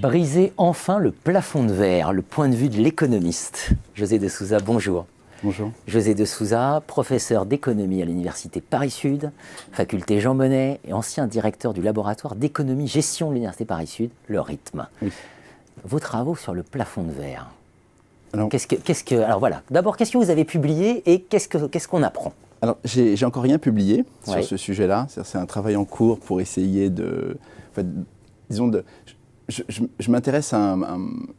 Briser enfin le plafond de verre, le point de vue de l'économiste. José de Souza, bonjour. Bonjour. José de Souza, professeur d'économie à l'Université Paris-Sud, faculté Jean Monnet et ancien directeur du laboratoire d'économie-gestion de l'Université Paris-Sud, le rythme. Oui. Vos travaux sur le plafond de verre. Alors voilà, d'abord, qu'est-ce que vous avez publié et qu'est-ce qu'on apprend? Alors, j'ai encore rien publié sur Oui. ce sujet-là. C'est un travail en cours pour essayer de... Je m'intéresse à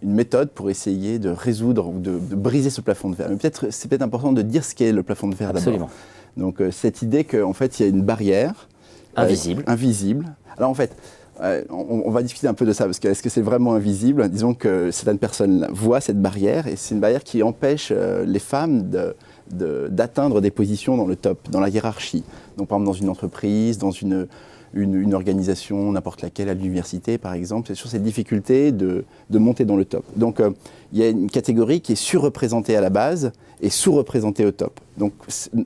une méthode pour essayer de résoudre ou de briser ce plafond de verre. Mais c'est peut-être important de dire ce qu'est le plafond de verre d'abord. Absolument. Donc, cette idée qu'en fait, il y a une barrière... invisible. Alors, en fait, on va discuter un peu de ça, parce que est-ce que c'est vraiment invisible? Disons que certaines personnes voient cette barrière, et c'est une barrière qui empêche les femmes d'atteindre des positions dans le top, dans la hiérarchie. Donc, par exemple, dans une entreprise, dans une organisation, n'importe laquelle, à l'université par exemple, c'est sur cette difficulté de monter dans le top. Donc il y a une catégorie qui est surreprésentée à la base et sous-représentée au top. Donc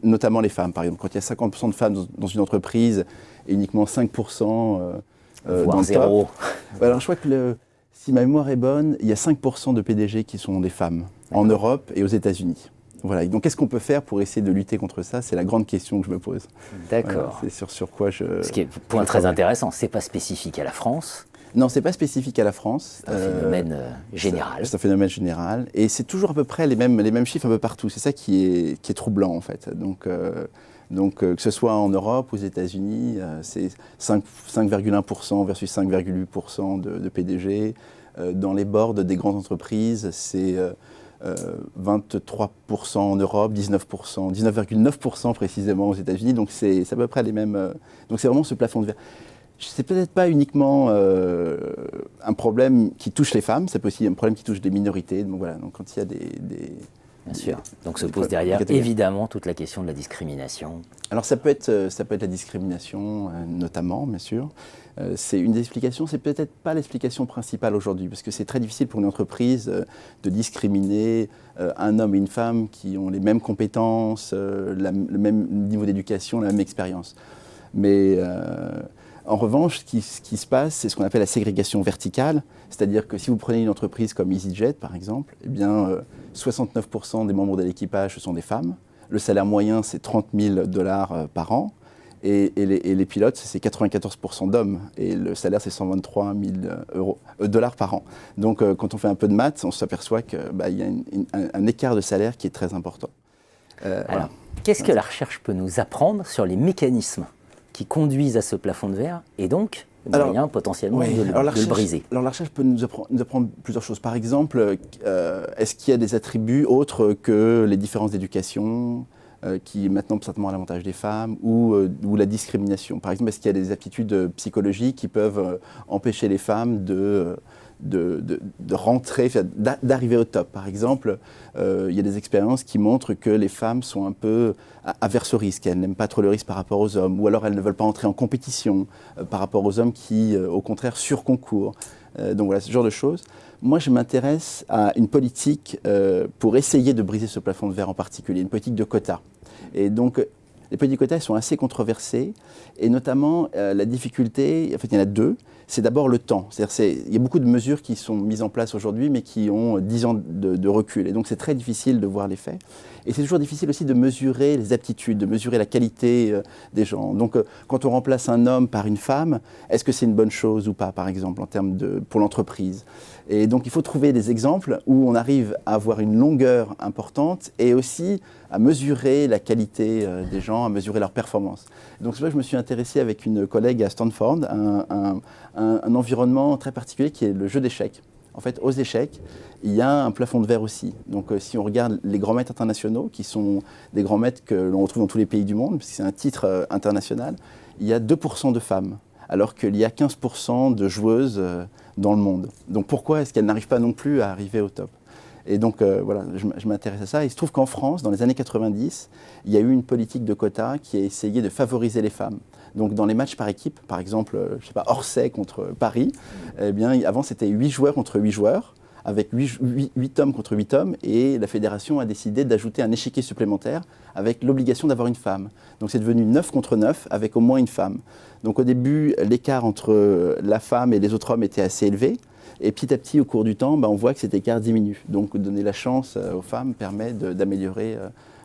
notamment les femmes par exemple. Quand il y a 50% de femmes dans une entreprise et uniquement 5% dans le zéro. top. Alors je crois que si ma mémoire est bonne, il y a 5% de PDG qui sont des femmes en Europe et aux États-Unis. Voilà. Donc, qu'est-ce qu'on peut faire pour essayer de lutter contre ça? C'est la grande question que je me pose. D'accord. Voilà, c'est sur quoi je... Ce qui est point très intéressant, c'est pas spécifique à la France. Non, c'est pas spécifique à la France. C'est un phénomène général. C'est un phénomène général. Et c'est toujours à peu près les mêmes chiffres un peu partout. C'est ça qui est troublant, en fait. Donc, que ce soit en Europe, aux États-Unis, c'est 5,1% versus 5,8% de PDG. Dans les boards des grandes entreprises, c'est... 23% en Europe, 19,9% précisément aux États-Unis, donc c'est à peu près les mêmes. Donc c'est vraiment ce plafond de verre. C'est peut-être pas uniquement un problème qui touche les femmes, c'est aussi un problème qui touche des minorités. Donc voilà, donc quand il y a des Bien sûr. Donc se pose derrière évidemment toute la question de la discrimination. Alors ça peut être la discrimination notamment, bien sûr. C'est une des explications, c'est peut-être pas l'explication principale aujourd'hui, parce que c'est très difficile pour une entreprise de discriminer un homme et une femme qui ont les mêmes compétences, le même niveau d'éducation, la même expérience. Mais en revanche, ce qui se passe, c'est ce qu'on appelle la ségrégation verticale, c'est-à-dire que si vous prenez une entreprise comme EasyJet, par exemple, eh bien, 69% des membres de l'équipage sont des femmes, le salaire moyen, c'est $30,000 par an, et les pilotes, c'est 94% d'hommes, et le salaire, c'est $123,000 par an. Donc, quand on fait un peu de maths, on s'aperçoit qu'il y a un écart de salaire qui est très important. Alors, voilà. Qu'est-ce que la recherche peut nous apprendre sur les mécanismes qui conduisent à ce plafond de verre, et donc moyen potentiellement de le briser? Alors la recherche peut nous apprendre plusieurs choses. Par exemple, est-ce qu'il y a des attributs autres que les différences d'éducation qui maintenant certainement à l'avantage des femmes, ou la discrimination? Par exemple, est-ce qu'il y a des aptitudes psychologiques qui peuvent empêcher les femmes de rentrer, d'arriver au top? Par exemple, il y a des expériences qui montrent que les femmes sont un peu averses au risque, elles n'aiment pas trop le risque par rapport aux hommes, ou alors elles ne veulent pas entrer en compétition par rapport aux hommes qui, au contraire, surconcourent. Donc voilà, ce genre de choses. Moi, je m'intéresse à une politique pour essayer de briser ce plafond de verre en particulier, une politique de quotas. Et donc, les politiques de quotas sont assez controversées, et notamment la difficulté, en fait il y en a deux, c'est d'abord le temps. C'est-à-dire il y a beaucoup de mesures qui sont mises en place aujourd'hui, mais qui ont 10 ans de recul, et donc c'est très difficile de voir l'effet. Et c'est toujours difficile aussi de mesurer les aptitudes, de mesurer la qualité des gens. Donc quand on remplace un homme par une femme, est-ce que c'est une bonne chose ou pas, par exemple, pour l'entreprise? Et donc il faut trouver des exemples où on arrive à avoir une longueur importante et aussi à mesurer la qualité des gens, à mesurer leur performance. Donc c'est pour ça que je me suis intéressé avec une collègue à Stanford à un environnement très particulier qui est le jeu d'échecs. En fait, aux échecs, il y a un plafond de verre aussi. Donc si on regarde les grands maîtres internationaux, qui sont des grands maîtres que l'on retrouve dans tous les pays du monde, puisque c'est un titre international, il y a 2% de femmes, alors qu'il y a 15% de joueuses dans le monde. Donc pourquoi est-ce qu'elles n'arrivent pas non plus à arriver au top? Et donc voilà, je m'intéresse à ça. Il se trouve qu'en France, dans les années 90, il y a eu une politique de quotas qui a essayé de favoriser les femmes. Donc dans les matchs par équipe, par exemple, je sais pas, Orsay contre Paris, eh bien avant c'était 8 joueurs contre 8 joueurs. avec 8 hommes contre 8 hommes, et la fédération a décidé d'ajouter un échiquier supplémentaire avec l'obligation d'avoir une femme. Donc c'est devenu 9 contre 9 avec au moins une femme. Donc au début, l'écart entre la femme et les autres hommes était assez élevé, et petit à petit, au cours du temps, on voit que cet écart diminue. Donc donner la chance aux femmes permet d'améliorer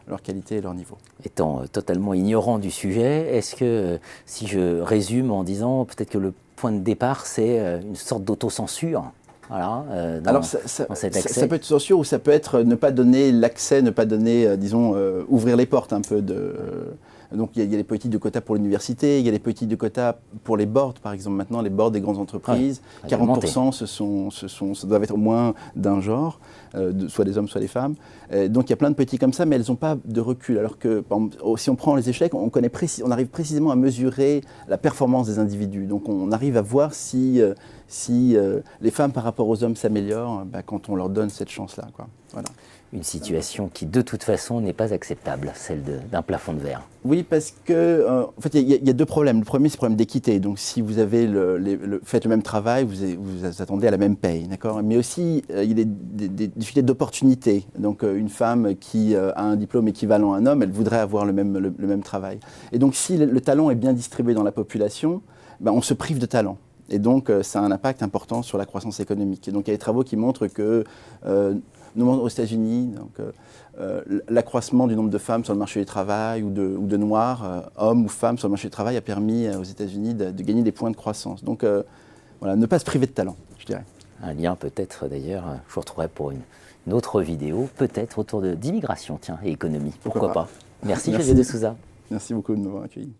leur qualité et leur niveau. Étant totalement ignorant du sujet, est-ce que, si je résume en disant peut-être que le point de départ, c'est une sorte d'autocensure, voilà, dans cet accès. Ça peut être censure ou ça peut être ne pas donner l'accès, ne pas donner, disons, ouvrir les portes un peu de... donc il y a les politiques de quotas pour l'université, il y a les politiques de quotas pour les boards, par exemple. Maintenant, les boards des grandes entreprises, 40%, ça doit être au moins d'un genre, soit des hommes, soit des femmes. Donc il y a plein de politiques comme ça, mais elles n'ont pas de recul. Alors que si on prend les échecs, on arrive précisément à mesurer la performance des individus. Donc on arrive à voir si les femmes par rapport aux hommes s'améliorent quand on leur donne cette chance-là, quoi. Voilà. Une situation qui, de toute façon, n'est pas acceptable, celle d'un plafond de verre. Oui, parce que, en fait, il y a deux problèmes. Le premier, c'est le problème d'équité. Donc, si vous avez faites le même travail, vous attendez à la même paye, d'accord ? Mais aussi, il y a des difficultés d'opportunité. Donc, une femme qui a un diplôme équivalent à un homme, elle voudrait avoir le même travail. Et donc, si le talent est bien distribué dans la population, on se prive de talent. Et donc, ça a un impact important sur la croissance économique. Et donc, il y a des travaux qui montrent que, notamment aux États-Unis, l'accroissement du nombre de femmes sur le marché du travail ou de noirs, hommes ou femmes sur le marché du travail, a permis aux États-Unis de gagner des points de croissance. Donc, voilà, ne pas se priver de talent, je dirais. Un lien peut-être, d'ailleurs, je vous retrouverai pour une autre vidéo, peut-être autour d'immigration, tiens, et économie. Pourquoi pas. Merci, Xavier de Souza. Merci beaucoup de m'avoir accueilli.